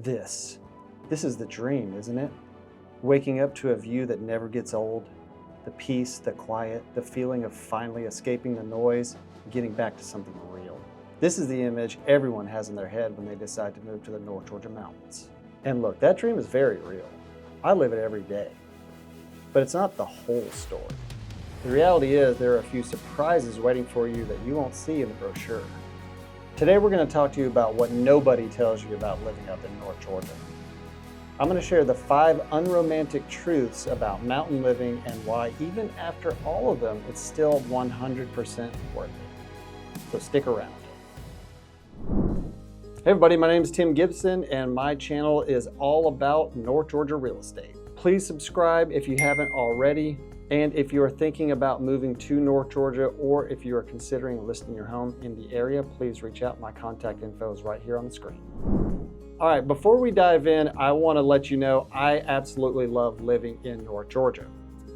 This is the dream, isn't it? Waking up to a view that never gets old, the peace, the quiet, the feeling of finally escaping the noise, and getting back to something real. This is the image everyone has in their head when they decide to move to the North Georgia mountains. And look, that dream is very real. I live it every day. But it's not the whole story. The reality is there are a few surprises waiting for you that you won't see in the brochure. Today we're going to talk to you about what nobody tells you about living up in North Georgia. I'm going to share the 5 unromantic truths about mountain living and why even after all of them, it's still 100% worth it. So stick around. Hey everybody, my name is Tim Gibson and my channel is all about North Georgia real estate. Please subscribe if you haven't already. And if you're thinking about moving to North Georgia or if you are considering listing your home in the area, please reach out. My contact info is right here on the screen. All right, before we dive in, I want to let you know I absolutely love living in North Georgia.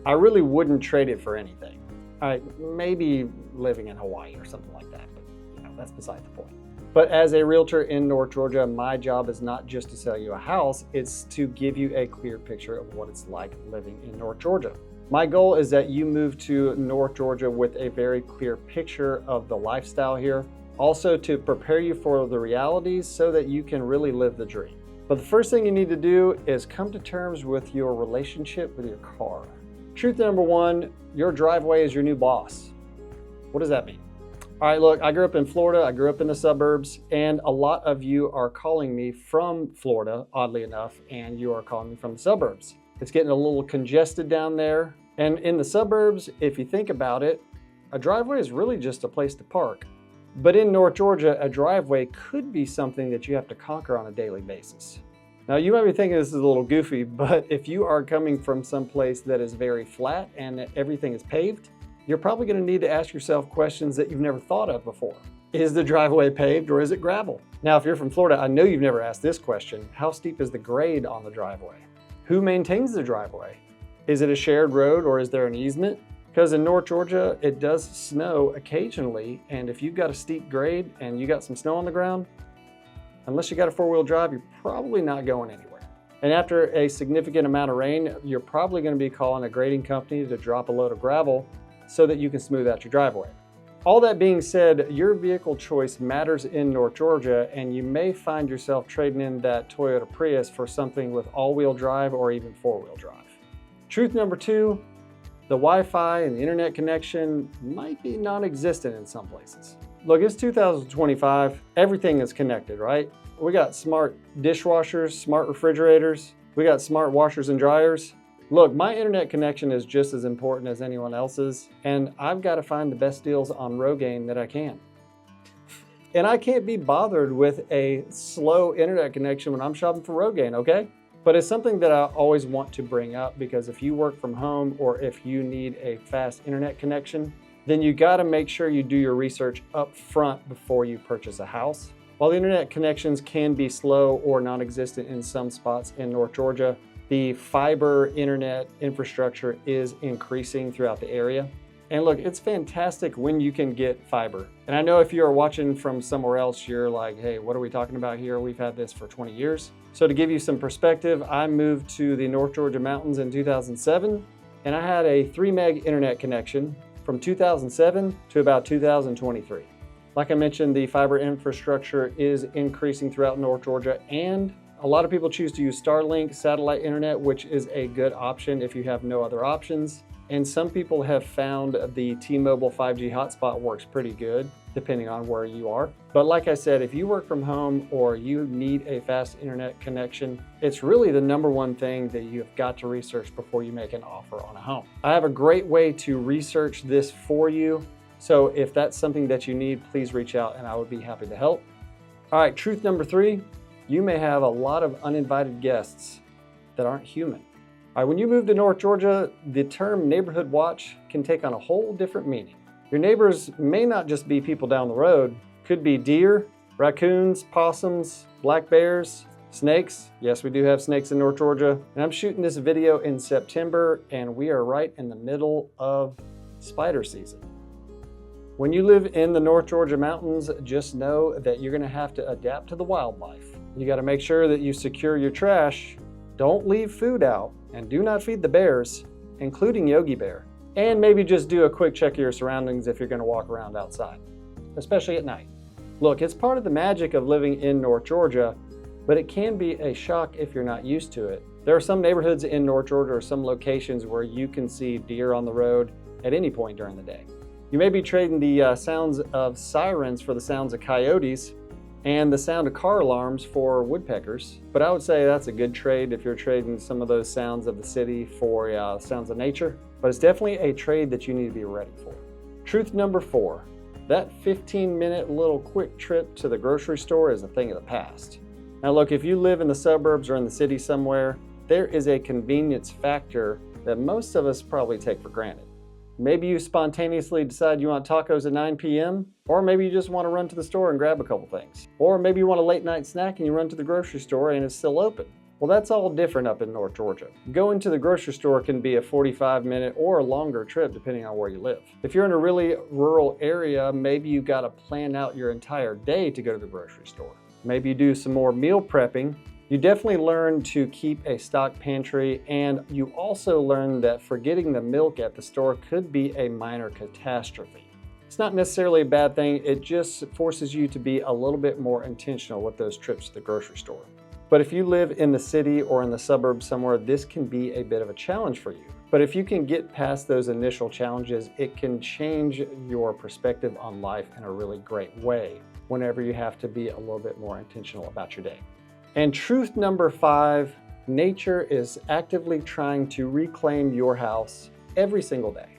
I really wouldn't trade it for anything. All right, maybe living in Hawaii or something like that, but that's beside the point. But as a realtor in North Georgia, my job is not just to sell you a house, it's to give you a clear picture of what it's like living in North Georgia. My goal is that you move to North Georgia with a very clear picture of the lifestyle here. Also to prepare you for the realities so that you can really live the dream. But the first thing you need to do is come to terms with your relationship with your car. Truth number 1, your driveway is your new boss. What does that mean? All right, look, I grew up in Florida, I grew up in the suburbs, and a lot of you are calling me from Florida, oddly enough, and you are calling me from the suburbs. It's getting a little congested down there. And in the suburbs, if you think about it, a driveway is really just a place to park. But in North Georgia, a driveway could be something that you have to conquer on a daily basis. Now, you might be thinking this is a little goofy, but if you are coming from some place that is very flat and everything is paved, you're probably going to need to ask yourself questions that you've never thought of before. Is the driveway paved or is it gravel? Now, if you're from Florida, I know you've never asked this question. How steep is the grade on the driveway? Who maintains the driveway? Is it a shared road or is there an easement? Because in North Georgia, it does snow occasionally, and if you've got a steep grade and you got some snow on the ground, unless you got a 4-wheel drive, you're probably not going anywhere. And after a significant amount of rain, you're probably going to be calling a grading company to drop a load of gravel so that you can smooth out your driveway. All that being said, your vehicle choice matters in North Georgia, and you may find yourself trading in that Toyota Prius for something with all-wheel drive or even 4-wheel drive. Truth number 2, the Wi-Fi and the internet connection might be non-existent in some places. Look, it's 2025, everything is connected, right? We got smart dishwashers, smart refrigerators, we got smart washers and dryers. Look, my internet connection is just as important as anyone else's, and I've got to find the best deals on Rogaine that I can. And I can't be bothered with a slow internet connection when I'm shopping for Rogaine, okay? But it's something that I always want to bring up because if you work from home or if you need a fast internet connection, then you gotta make sure you do your research up front before you purchase a house. While the internet connections can be slow or non-existent in some spots in North Georgia, the fiber internet infrastructure is increasing throughout the area. And look, it's fantastic when you can get fiber. And I know if you are watching from somewhere else, you're like, hey, what are we talking about here? We've had this for 20 years. So to give you some perspective, I moved to the North Georgia mountains in 2007, and I had a 3 meg internet connection from 2007 to about 2023. Like I mentioned, the fiber infrastructure is increasing throughout North Georgia, and a lot of people choose to use Starlink satellite internet, which is a good option if you have no other options. And some people have found the T-Mobile 5G hotspot works pretty good, depending on where you are. But like I said, if you work from home or you need a fast internet connection, it's really the number 1 thing that you've got to research before you make an offer on a home. I have a great way to research this for you. So if that's something that you need, please reach out and I would be happy to help. All right, truth number 3, you may have a lot of uninvited guests that aren't human. All right, when you move to North Georgia, the term neighborhood watch can take on a whole different meaning. Your neighbors may not just be people down the road, could be deer, raccoons, possums, black bears, snakes. Yes, we do have snakes in North Georgia. And I'm shooting this video in September and we are right in the middle of spider season. When you live in the North Georgia mountains, just know that you're gonna have to adapt to the wildlife. You got to make sure that you secure your trash. Don't leave food out, and do not feed the bears, including Yogi Bear. And maybe just do a quick check of your surroundings if you're going to walk around outside, especially at night. Look, it's part of the magic of living in North Georgia, but it can be a shock if you're not used to it. There are some neighborhoods in North Georgia or some locations where you can see deer on the road at any point during the day. You may be trading the sounds of sirens for the sounds of coyotes and the sound of car alarms for woodpeckers, but I would say that's a good trade if you're trading some of those sounds of the city for sounds of nature, but it's definitely a trade that you need to be ready for. Truth number 4, that 15-minute little quick trip to the grocery store is a thing of the past. Now look, if you live in the suburbs or in the city somewhere, there is a convenience factor that most of us probably take for granted. Maybe you spontaneously decide you want tacos at 9 p.m., or maybe you just want to run to the store and grab a couple things. Or maybe you want a late night snack and you run to the grocery store and it's still open. Well, that's all different up in North Georgia. Going to the grocery store can be a 45-minute or a longer trip depending on where you live. If you're in a really rural area, maybe you got to plan out your entire day to go to the grocery store. Maybe you do some more meal prepping. You definitely learn to keep a stock pantry, and you also learn that forgetting the milk at the store could be a minor catastrophe. It's not necessarily a bad thing, it just forces you to be a little bit more intentional with those trips to the grocery store. But if you live in the city or in the suburbs somewhere, this can be a bit of a challenge for you. But if you can get past those initial challenges, it can change your perspective on life in a really great way whenever you have to be a little bit more intentional about your day. And truth number 5, nature is actively trying to reclaim your house every single day.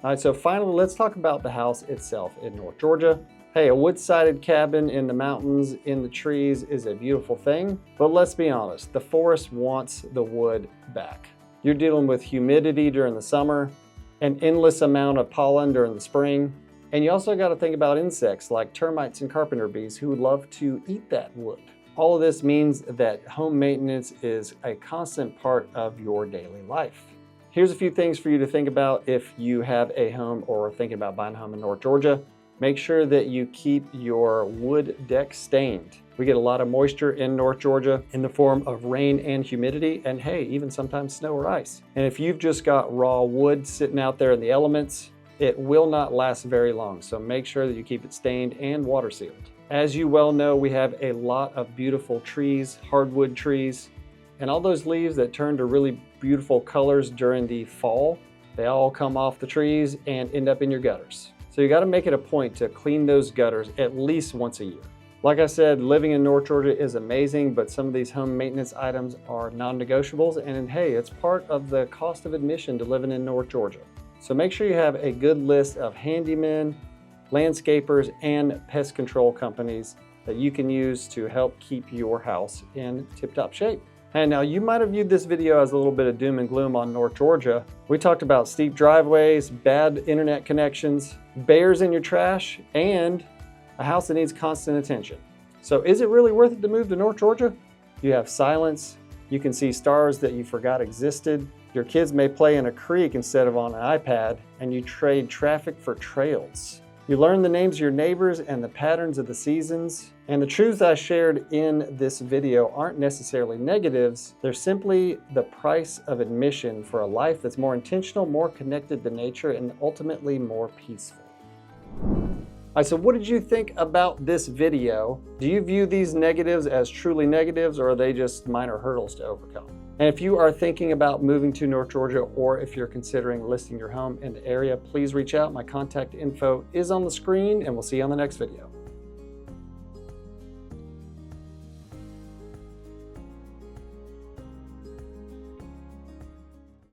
All right, so finally, let's talk about the house itself in North Georgia. Hey, a wood-sided cabin in the mountains, in the trees is a beautiful thing, but let's be honest, the forest wants the wood back. You're dealing with humidity during the summer, an endless amount of pollen during the spring, and you also got to think about insects like termites and carpenter bees who would love to eat that wood. All of this means that home maintenance is a constant part of your daily life. Here's a few things for you to think about if you have a home or are thinking about buying a home in North Georgia. Make sure that you keep your wood deck stained. We get a lot of moisture in North Georgia in the form of rain and humidity, and hey, even sometimes snow or ice. And if you've just got raw wood sitting out there in the elements, it will not last very long. So make sure that you keep it stained and water sealed. As you well know, we have a lot of beautiful trees, hardwood trees, and all those leaves that turn to really beautiful colors during the fall, they all come off the trees and end up in your gutters. So you got to make it a point to clean those gutters at least once a year. Like I said, living in North Georgia is amazing, but some of these home maintenance items are non-negotiables, and hey, it's part of the cost of admission to living in North Georgia. So make sure you have a good list of handymen, landscapers, and pest control companies that you can use to help keep your house in tip-top shape. And now you might have viewed this video as a little bit of doom and gloom on North Georgia. We talked about steep driveways, bad internet connections, bears in your trash, and a house that needs constant attention. So is it really worth it to move to North Georgia? You have silence, you can see stars that you forgot existed, your kids may play in a creek instead of on an iPad, and you trade traffic for trails. You learn the names of your neighbors and the patterns of the seasons. And the truths I shared in this video aren't necessarily negatives. They're simply the price of admission for a life that's more intentional, more connected to nature, and ultimately more peaceful. All right, so what did you think about this video? Do you view these negatives as truly negatives, or are they just minor hurdles to overcome? And if you are thinking about moving to North Georgia, or if you're considering listing your home in the area, please reach out. My contact info is on the screen, and we'll see you on the next video.